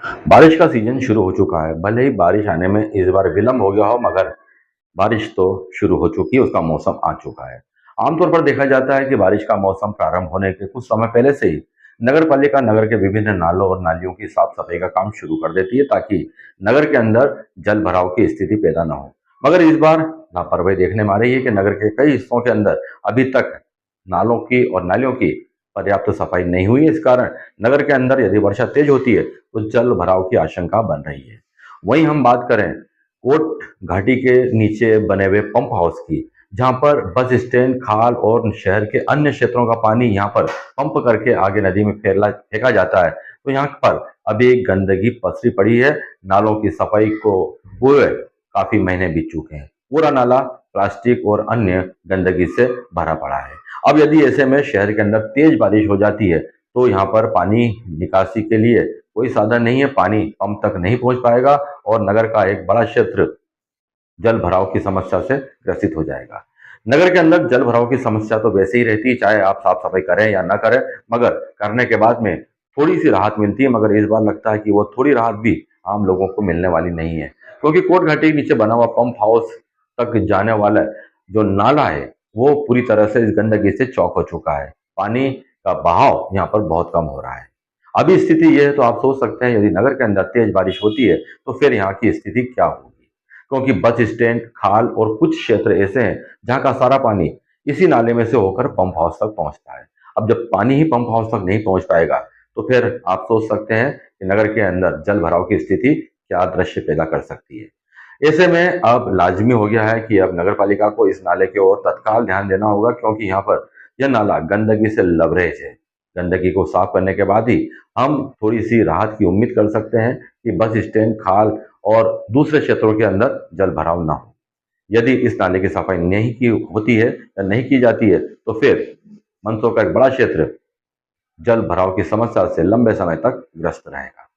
बारिश का सीजन शुरू हो चुका है। भले ही बारिश आने में इस बार विलंब हो गया हो, मगर बारिश तो शुरू हो चुकी है, उसका मौसम आ चुका है। आमतौर पर देखा जाता है कि बारिश का मौसम प्रारंभ होने के कुछ समय पहले से ही नगर पालिका नगर के विभिन्न नालों और नालियों की साफ सफाई का काम शुरू कर देती है, ताकि नगर के अंदर जल भराव की स्थिति पैदा न हो। मगर इस बार लापरवाही देखने में आ रही है कि नगर के कई हिस्सों के अंदर अभी तक नालों की और नालियों की पर्याप्त सफाई नहीं हुई है। इस कारण नगर के अंदर यदि वर्षा तेज होती है तो जल भराव की आशंका बन रही है। वहीं हम बात करें कोट घाटी के नीचे बने हुए पंप हाउस की, जहां पर बस स्टैंड, खाल और शहर के अन्य क्षेत्रों का पानी यहां पर पंप करके आगे नदी में फेंका जाता है, तो यहाँ पर अभी एक गंदगी पसरी पड़ी है। नालों की सफाई को हुए काफी महीने बीत चुके हैं। पूरा नाला प्लास्टिक और अन्य गंदगी से भरा पड़ा है। अब यदि ऐसे में शहर के अंदर तेज बारिश हो जाती है तो यहाँ पर पानी निकासी के लिए कोई साधन नहीं है, पानी पंप तक नहीं पहुंच पाएगा और नगर का एक बड़ा क्षेत्र जल भराव की समस्या से ग्रसित हो जाएगा। नगर के अंदर जल भराव की समस्या तो वैसे ही रहती है, चाहे आप साफ सफाई करें या ना करें, मगर करने के बाद में थोड़ी सी राहत मिलती है। मगर इस बार लगता है कि वो थोड़ी राहत भी आम लोगों को मिलने वाली नहीं है, क्योंकि कोट घाटी के नीचे बना हुआ पंप हाउस तक जाने वाला जो नाला है वो पूरी तरह से इस गंदगी से चौक हो चुका है। पानी का बहाव यहाँ पर बहुत कम हो रहा है। अभी स्थिति यह है तो आप सोच सकते हैं यदि नगर के अंदर तेज बारिश होती है तो फिर यहाँ की स्थिति क्या होगी, क्योंकि बस स्टैंड, खाल और कुछ क्षेत्र ऐसे हैं जहाँ का सारा पानी इसी नाले में से होकर पंप हाउस तक पहुंचता है। अब जब पानी ही पंप हाउस तक नहीं पहुंच पाएगा तो फिर आप सोच सकते हैं कि नगर के अंदर जल भराव की स्थिति क्या दृश्य पैदा कर सकती है। ऐसे में अब लाजमी हो गया है कि अब नगर पालिका को इस नाले की ओर तत्काल ध्यान देना होगा, क्योंकि यहाँ पर यह नाला गंदगी से लबरेज है। गंदगी को साफ करने के बाद ही हम थोड़ी सी राहत की उम्मीद कर सकते हैं कि बस स्टैंड, खाल और दूसरे क्षेत्रों के अंदर जल भराव ना हो। यदि इस नाले की सफाई नहीं की होती है या नहीं की जाती है तो फिर मंदसौर का एक बड़ा क्षेत्र जल भराव की समस्या से लंबे समय तक ग्रस्त रहेगा।